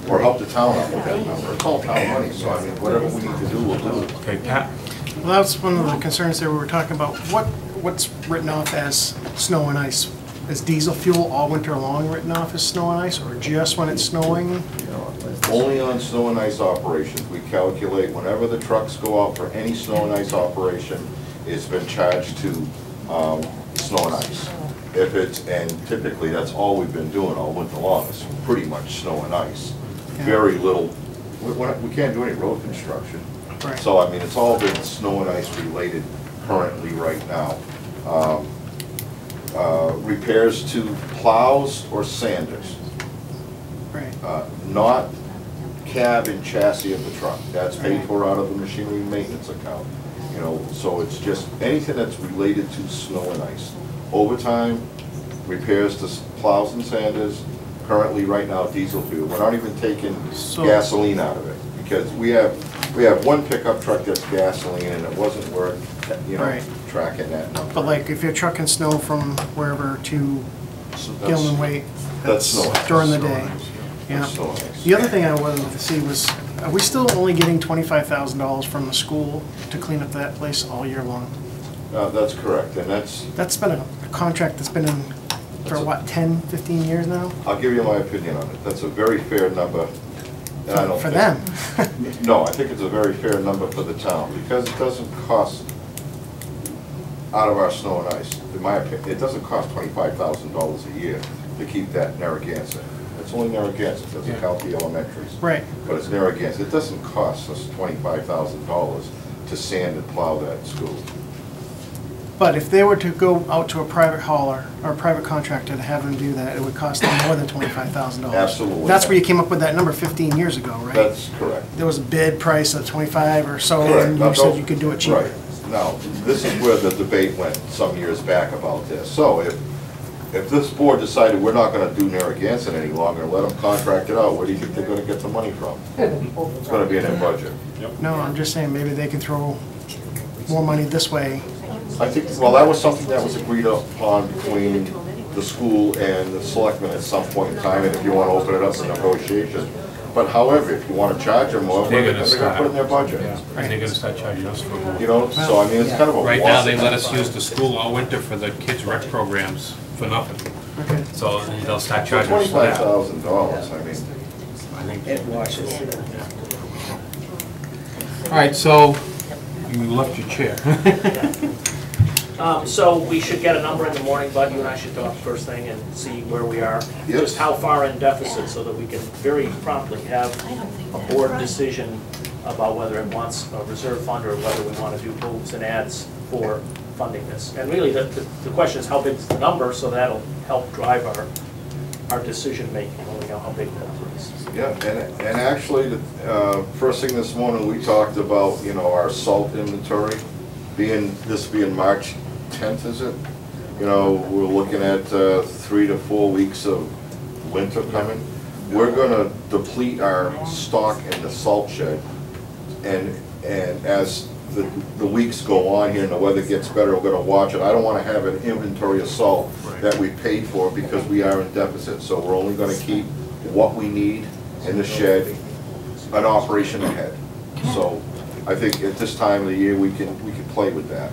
Or help the town out with that number. It's all town money, so I mean, whatever we need to do, we'll do. Okay, Pat? Well, that's one of the concerns that we were talking about. What's written off as snow and ice? Is diesel fuel all winter long written off as snow and ice, or just when it's snowing? Only on snow and ice operations, we calculate whenever the trucks go out for any snow and ice operation, it's been charged to snow and ice. If it's, and typically that's all we've been doing all winter long, is pretty much snow and ice. Very little, we can't do any road construction. Right. So, I mean, it's all been snow and ice related currently right now. Repairs to plows or sanders. Right. Not cab and chassis of the truck. That's paid for out of the machinery maintenance account. You know, so it's just anything that's related to snow and ice. Overtime, repairs to plows and sanders, currently right now diesel fuel. We're not even taking gasoline out of it, because we have one pickup truck that's gasoline and it wasn't worth, you know, Right. tracking that number. But like, if you're trucking snow from wherever to That's- Gilman Way, That's snow. during the day. Yeah. That's snow and ice. The other thing I wanted to see was, are we still only getting $25,000 from the school to clean up that place all year long? That's correct, and That's been a contract that's been in for what, 10, 15 years now? I'll give you my opinion on it. That's a very fair number. And I don't For think- them. No, I think it's a very fair number for the town, because it doesn't cost, out of our snow and ice, in my opinion, it doesn't cost $25,000 a year to keep that Narragansett. It's only Narragansett, doesn't count the elementaries. Right. But it's Narragansett. It doesn't cost us $25,000 to sand and plow that school. But if they were to go out to a private hauler or a private contractor to have them do that, it would cost them more than $25,000. Absolutely. That's where you came up with that number 15 years ago, right? That's correct. There was a bid price of 25 or so, Correct. and Now, you said don't- you could do it cheaper. Right. Now, this is where the debate went some years back about this. So if this board decided we're not gonna do Narragansett any longer, and let them contract it out, where do you think they're gonna get the money from? It's gonna be in their budget. No, I'm just saying, maybe they can throw more money this way. I think, well, that was something that was agreed upon between the school and the selectmen at some point in time, and if you wanna open it up for negotiation. But however, if you wanna charge them more, They're they're gonna gonna start. put it in their budget. And they're gonna start charging us for more. You know, so I mean, it's kind of a Right now, wash. they let us use the school all winter for the kids' rec programs for nothing. Okay. So then they'll start For charging us for that. $25,000, I mean. I think. It washes. All right, so you left your chair. So we should get a number in the morning, Bud, you and I should talk first thing and see where we are. Yes. Just how far in deficit, so that we can very promptly have a board decision about whether it wants a reserve fund or whether we want to do moves and adds for funding this. And really, the question is how big is the number, so that'll help drive our decision-making when we know how big that number is. Yeah, and actually, the first thing this morning, we talked about, you know, our salt inventory this being March 10th, is it? You know, we're looking at 3 to 4 weeks of winter coming. We're gonna deplete our stock in the salt shed, and as the weeks go on here and the weather gets better, we're gonna watch it. I don't wanna have an inventory of salt that we paid for because we are in deficit, so we're only gonna keep what we need in the shed, an operation ahead. So I think at this time of the year, we can play with that.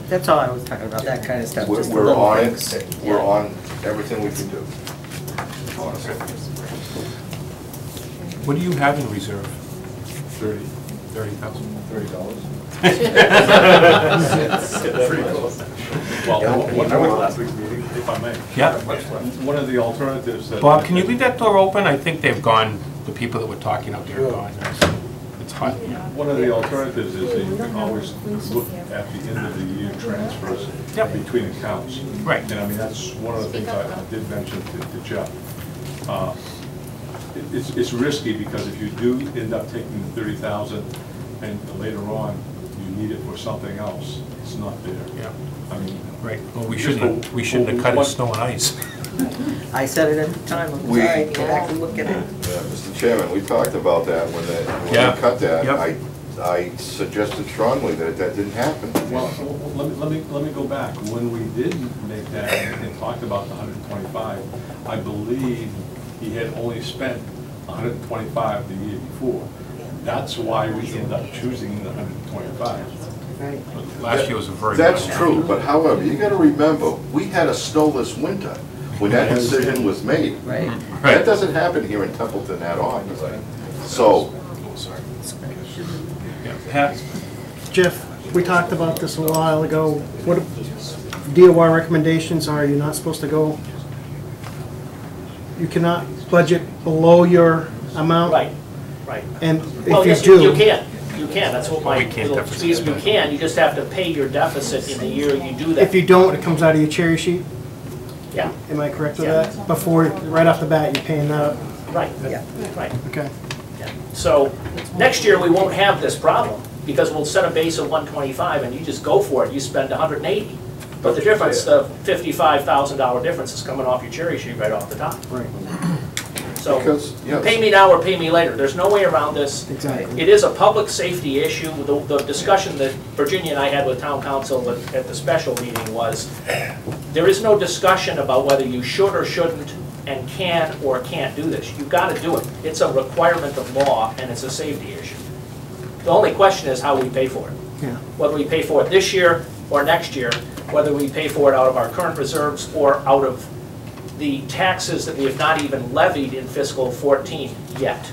That's all I was talking about, that kind of stuff. just the We're little on things. it, Yeah. we're on everything we can do, honestly. What do you have in reserve? 30,000. Well, I went to last week's meeting, if I may. Yeah. One of the alternatives that. Bob, can you leave that door open? I think they've gone, the people that were talking out there are gone. It's hot. One of the alternatives is that you can always look at the end of the year transfers between accounts. Right. And I mean, that's one of the things I did mention to Jeff. It's risky because if you do end up taking the 30,000 and later on you need it for something else, it's not there. Yeah. I mean. Right, well, we shouldn't have cut it snow and ice. I said it at the time, I'm We- sorry, go back and look at it. Yeah, Mr. Chairman, we talked about that when Yeah. we cut that. Yep. I suggested strongly that didn't happen. Well, let me go back. When we did make that and talked about the 125, I believe he had only spent 125 the year before. That's why we ended up choosing the 125. Right. Last year was a very. That's good true, but however, you gotta remember, we had a snowless winter when that decision was made. Right. That doesn't happen here in Templeton at all. So, Yeah. Pat? Jeff, we talked about this a while ago. What DOR recommendations are, you're not supposed to go, you cannot budget below your amount? Right. Right. And Well, if yes, you you do, can, that's what my, We can't little- deficit you spend. can, you just have to pay your deficit in the year you do that. if you don't, it comes out of your cherry sheet? Yeah, Am I correct with Yeah. that? Before, right off the bat, you're paying that? right, Yeah. right. Okay. Yeah. So, next year, we won't have this problem, because we'll set a base of 125, and you just go for it, you spend 180. But the difference, the $55,000 difference is coming off your cherry sheet right off the top. Right. So, Because, yes. pay me now or pay me later, there's no way around this. Exactly. It is a public safety issue. The discussion that Virginia and I had with town council at the special meeting was, there is no discussion about whether you should or shouldn't and can or can't do this. You've got to do it. It's a requirement of law, and it's a safety issue. The only question is how we pay for it. Yeah. Whether we pay for it this year or next year, whether we pay for it out of our current reserves or out of the taxes that we have not even levied in fiscal 14 yet.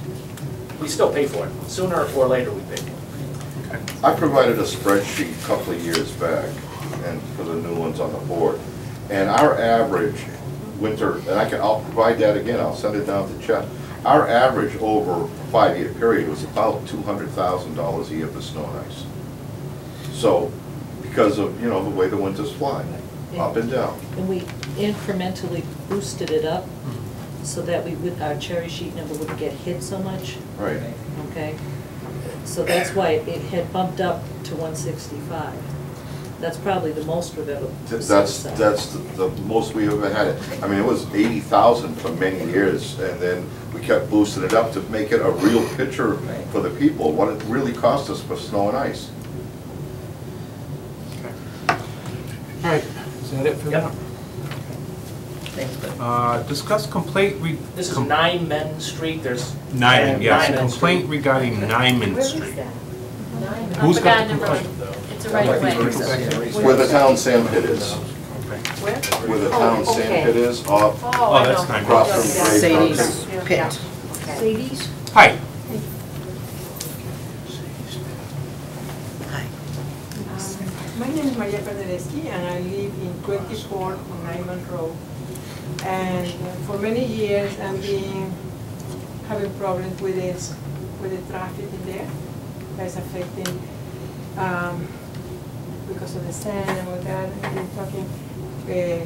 We still pay for it. Sooner or later, we pay for it. I provided a spreadsheet a couple of years back, and for the new ones on the board, and our average winter, and I'll provide that again, I'll send it down to Chet. Our average over a 5-year period was about $200,000 a year for snow and ice. So, because of, you know, the way the winters fly, up and down. And we incrementally boosted it up so that our cherry sheet number wouldn't get hit so much, Right. okay? So that's why it had bumped up to 165. That's probably the most we've ever set aside. That's the most we ever had it. I mean, it was 80,000 for many years, and then we kept boosting it up to make it a real picture for the people, what it really cost us for snow and ice. All right, is that it for Yep. that? Thanks, but Discuss complaint This is Nyman Street, there's... Nyman, yes, Nyman complaint Street. regarding Nyman Street. Who's Up got and the down the road. complaint? It's a right of way. Where the town sand pit is, Where? where the town sand pit is, off, Oh, that's Nyman. across from Grave Sadie's Mountain. pit. Sadie's? Hi. My name is Maria Perdereski, and I live in 24 on Nyman Road. And for many years, I've been having problems with the traffic in there. That's affecting, because of the sand and all that. I've been talking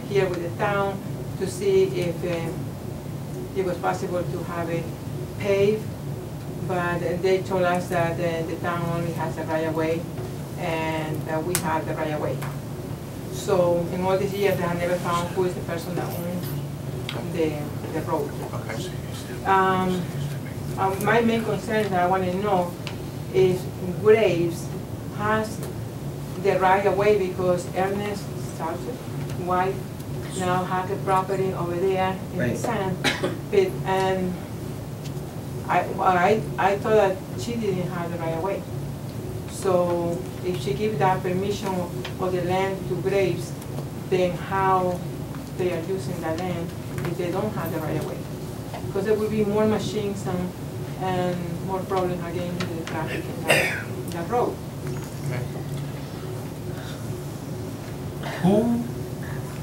here with the town to see if it was possible to have it paved, but they told us that the town only has a right-of-way, and we have the right-of-way. So in all these years, I have never found who is the person that owns the road. Okay. My main concern that I want to know is Graves has the right-of-way because Ernest South's wife now has a property over there in the Right. sand pit, and I thought that she didn't have the right-of-way. So if she gives that permission of the land to Graves, then how they are using the land if they don't have the right-of-way? Because there will be more machines and more problems again with the traffic in that road. Who,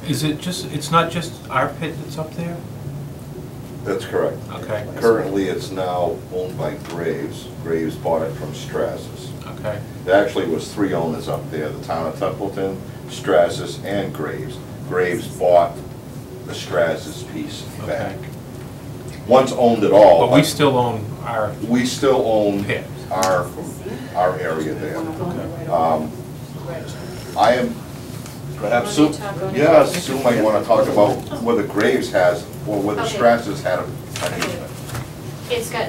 is it just, it's not just our pit that's up there? That's correct. Okay. Currently, it's now owned by Graves. Graves bought it from Strass's. Okay. There actually was 3 owners up there, the town of Templeton, Strass's, and Graves. Graves bought the Strass's piece back. Okay. Once owned it all. But we still own our We still own pit. our area there. I am, perhaps Sue, yeah, Sue might want to talk about whether Graves has, or whether Okay. Strass's had an easement. It's got,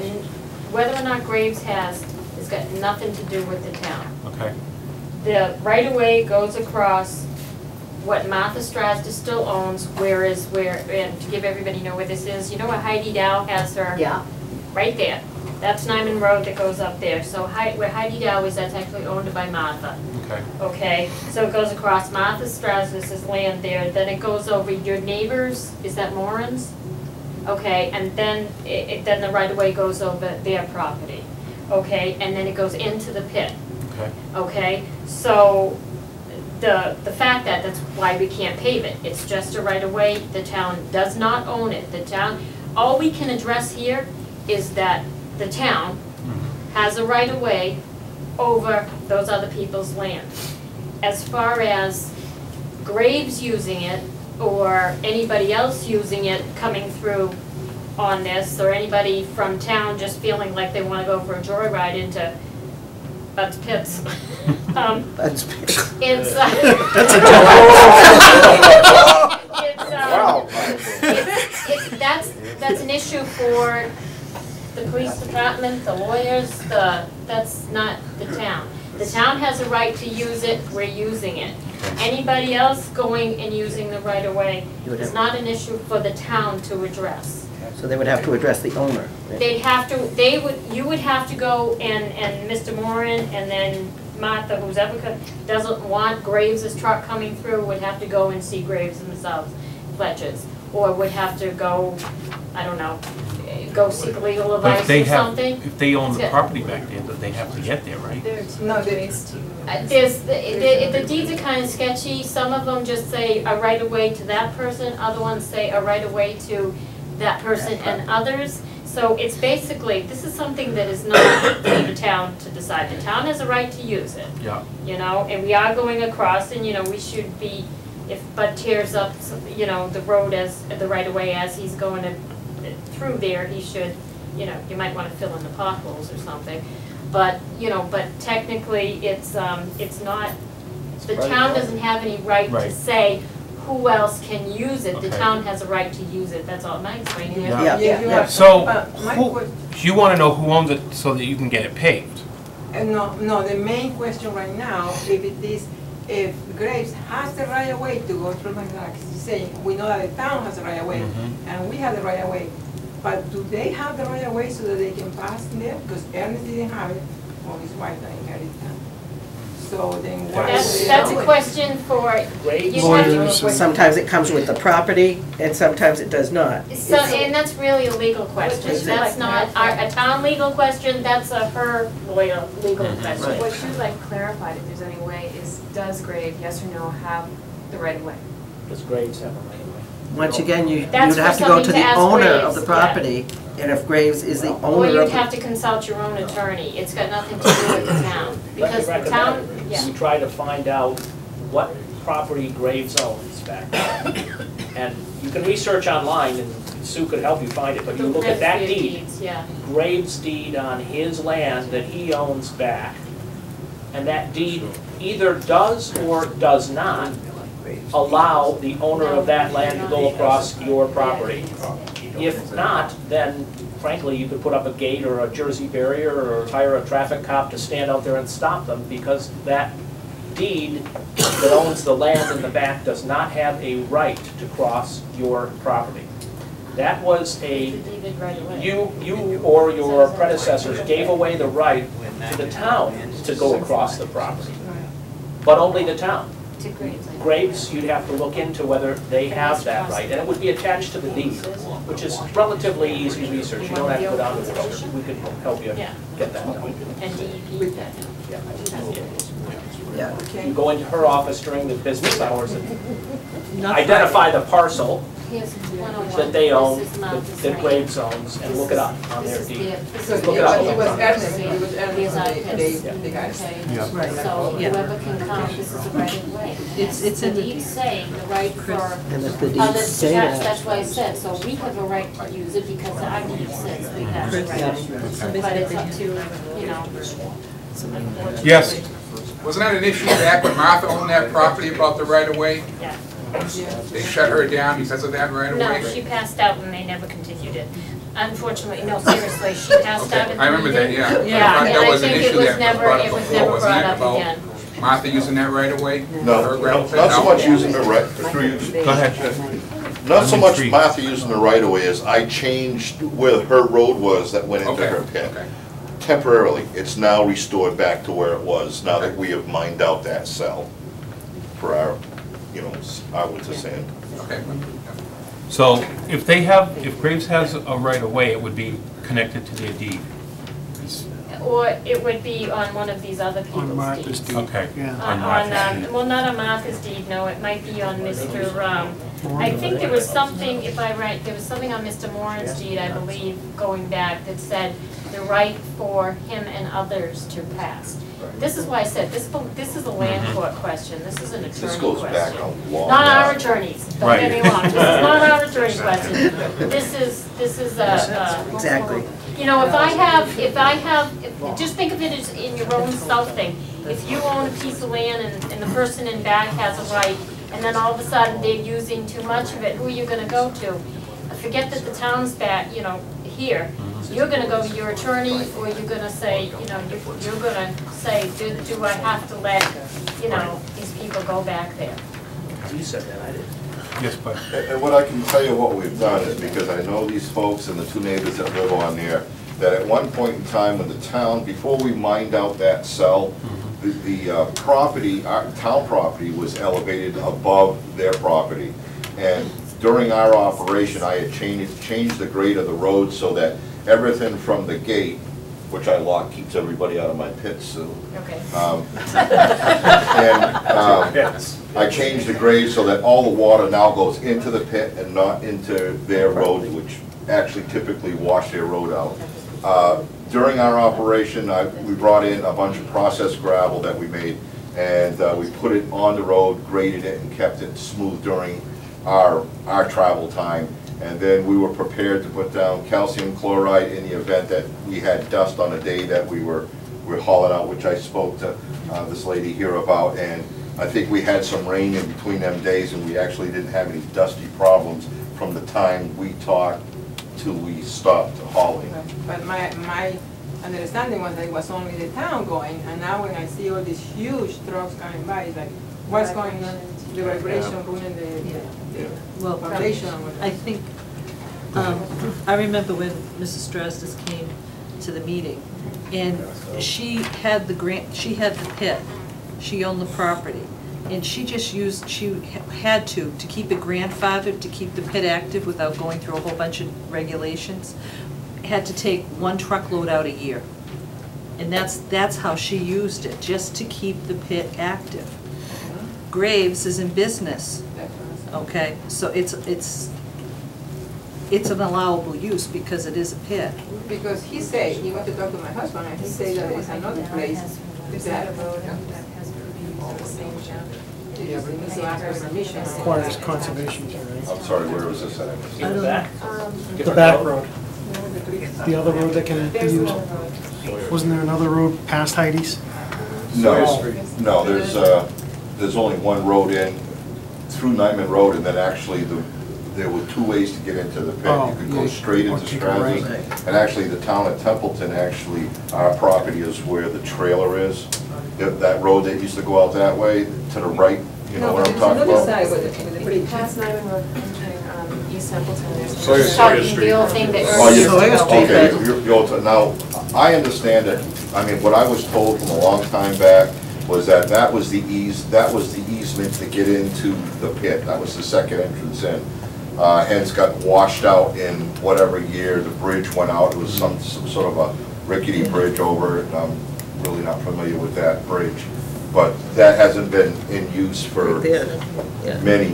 whether or not Graves has, it's got nothing to do with the town. Okay. The right-of-way goes across what Martha Strasda still owns, and to give everybody know where this is, you know where Heidi Dow has her? Yeah. Right there. That's Nyman Road that goes up there. So where Heidi Dow is, that's actually owned by Martha. Okay. Okay, so it goes across Martha Strasda's land there, then it goes over your neighbors, is that Moran's? Okay, and then then the right-of-way goes over their property. Okay, and then it goes into the pit. Okay. Okay, so the fact that's why we can't pave it. It's just a right-of-way. The town does not own it. The town, all we can address here is that the town has a right-of-way over those other people's land. As far as Graves using it, or anybody else using it coming through on this, or anybody from town just feeling like they wanna go for a joyride into Bud's Pits. That's It's, Wow. that's an issue for the police department, the lawyers, that's not the town. The town has a right to use it, we're using it. Anybody else going and using the right of way is not an issue for the town to address. So they would have to address the owner. They'd have to, you would have to go and Mr. Moran and then Martha, who's ever doesn't want Graves' truck coming through, would have to go and see Graves themselves, Fletcher's. Or would have to go, I don't know, go seek legal But advice or something. if they own the property back there, that they have to get there, right? No, There's, the deeds are kind of sketchy. Some of them just say a right of way to that person, other ones say a right of way to that person and others. So it's basically, this is something that is not for the town to decide. The town has a right to use it. Yeah. You know, and we are going across, and you know, we should be, if Bud tears up, you know, the road as, the right of way as he's going through there, he should, you know, you might want to fill in the potholes or something. But, you know, but technically, it's not, the town doesn't have any right to say who else can use it. The town has a right to use it, that's all. Am I explaining it? Yeah. So, you want to know who owns it so that you can get it paved? No, the main question right now, if Graves has the right of way to go through like he's saying, we know that the town has the right of way, and we have the right of way. But do they have the right of way so that they can pass there? Because Ernest didn't have it, or his wife that inherited it. So then why? That's a question for, Sometimes it comes with the property, and sometimes it does not. So, and that's really a legal question. That's not a town legal question, that's a her lawyer legal question. What should like clarified, if there's any way, is does Graves, yes or no, have the right of way? Does Graves have a right of way? Once again, you'd That's have for to go to something the to ask owner of Graves, the yeah. property, and if Graves is the Or owner you'd of have the... to consult your own attorney, it's got nothing to do with the town. Because the town, We try to find out what property Graves owns back there. And you can research online, and Sue could help you find it, but you look at that deed, Graves' deed on his land that he owns back, and that deed either does or does not allow the owner of that land to go across your property. If not, then frankly, you could put up a gate or a Jersey barrier or hire a traffic cop to stand out there and stop them, because that deed that owns the land in the back does not have a right to cross your property. That was you or your predecessors gave away the right to the town to go across the property, but only the town. Graves, you'd have to look into whether they have that right, and it would be attached to the deed, which is relatively easy research. You don't have to go down to the road. We could help you get that done. Yeah. You go into her office during the business hours and identify the parcel that they own, that Graves owns, and look it up on their deed. Look it up. It was Ernest, the guys. So whoever can come, this is a right of way. It's in the deed saying the right for And if the deeds others to say touch, that... that's why I said, so we have a right to use it because our deed says we have a right. But it's up to, you know. Yes. Wasn't that an issue back when Martha owned that property about the right-of-way? Yeah. They shut her down because of that right-of-way? No, she passed out and they never continued it. Unfortunately, no, seriously, she passed out. I remember that, yeah. Yeah, and That was I an think it issue was that never, brought up it was before, never wasn't brought it, up about again. Martha using that right-of-way? No, Her gravel pit? not so No? much using the right, through you. Go ahead. Not so much Martha using the right of way as I changed where her road was that went into her pit. Temporarily, it's now restored back to where it was, now that we have mined out that cell for our, you know, our winter sand. Okay. So if Graves has a right of way, it would be connected to their deed. Or it would be on one of these other people's deeds. Okay. Yeah. On Martha's deed. Well, not on Martha's deed, no, it might be on Mr. I think there was something, if I right, there was something on Mr. Moran's deed, I believe, going back, that said the right for him and others to pass. This is why I said, this is a land court question, this is an attorney question. This goes back a long Not our while. attorneys, don't get me wrong, this is not our attorney question. This is a. Exactly. You know, just think of it as in your own self thing. If you own a piece of land and the person in back has a right, and then all of a sudden they're using too much of it, who are you gonna go to? Forget that the town's back, you know, here. You're gonna go to your attorney, or you're gonna say, you know, you're gonna say, do I have to let, you know, these people go back there? You said that, I didn't. Yes, but. And what I can tell you what we've done is, because I know these folks and the two neighbors that live on there, that at one point in time when the town, before we mined out that cell, the property, our town property was elevated above their property. And during our operation, I had changed the grade of the road so that everything from the gate, which I lock, keeps everybody out of my pits soon. Okay. I changed the grade so that all the water now goes into the pit and not into their road, which actually typically wash their road out. During our operation, we brought in a bunch of processed gravel that we made, and we put it on the road, graded it, and kept it smooth during our travel time. And then we were prepared to put down calcium chloride in the event that we had dust on a day that we were hauling out, which I spoke to this lady here about. And I think we had some rain in between them days, and we actually didn't have any dusty problems from the time we talked till we stopped hauling. But my understanding was that it was only the town going, and now when I see all these huge trucks coming by, it's like, what's going on? The vibration ruining the Well, foundation. I think, I remember when Mrs. Strasdis came to the meeting, and she had the pit, she owned the property, and she just used, she had to keep it grandfathered, to keep the pit active without going through a whole bunch of regulations, had to take 1 truckload out a year. And that's how she used it, just to keep the pit active. Graves is in business, okay, so it's an allowable use because it is a pit. Because he said, he went to talk to my husband, and he said that there is another place that Requires conservation, right? I'm sorry, where was this at? In the back. The back road. The other road that can be used. Wasn't there another road past Heidi's? No, there's only one road in through Nyman Road, and then actually there were 2 ways to get into the pit. You could go straight into Stratton, and actually the town of Templeton, actually, our property is where the trailer is. That road that used to go out that way, to the right, you know what I'm talking about? side with the bridge. Past Nyman Road, entering East Templeton, there's. Sawyer Street. The old thing that Oh, Ernest okay, now, I understand it. I mean, what I was told from a long time back was that was the easement to get into the pit. That was the second entrance in. Hence got washed out in whatever year the bridge went out. It was some sort of a rickety bridge over it. I'm really not familiar with that bridge. But that hasn't been in use for many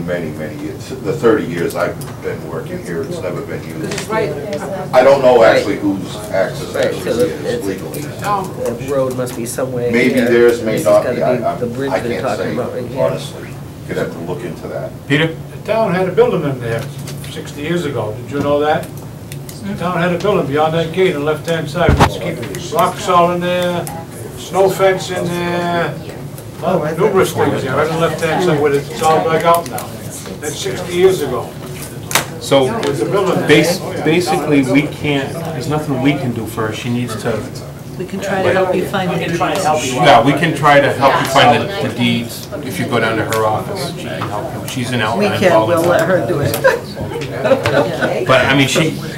years. The 30 years I've been working here, it's never been used. I don't know actually whose access actually is legally. The road must be somewhere. Maybe here. theirs may This not has be. gotta the bridge I they're can't talking say, about right here. honestly. You'd have to look into that. Peter? The town had a building in there 60 years ago, did you know that? The town had a building beyond that gate on the left-hand side, let's keep rocks all in there, snow fence in there, numerous things there, right on the left-hand side, where it's all dug out now. That's 60 years ago. So, There's a building there. basically, we can't, there's nothing we can do for her. She needs to, We can try to help you find the deeds. yeah, we can try to help you find the deeds if you go down to her office. She can help you. She's an We outline can, we'll let her do it. But, I mean,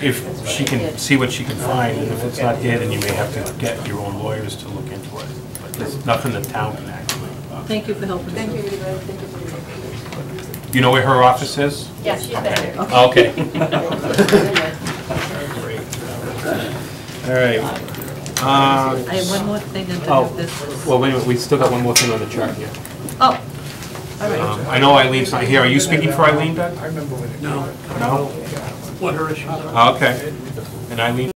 if she can see what she can find, and if it's not here, then you may have to get your own lawyers to look into it. But there's nothing the town can actually. Thank you for helping. Thank you, everybody. Thank you for You know where her office is? Yes, she's better. Okay. All right. I have one more thing under this. Well, wait a minute, we still got one more thing on the chart here. Oh, I know Eileen's not here. Are you speaking for Eileen, Doug? I remember when it. No? What her issue? Okay. And Eileen?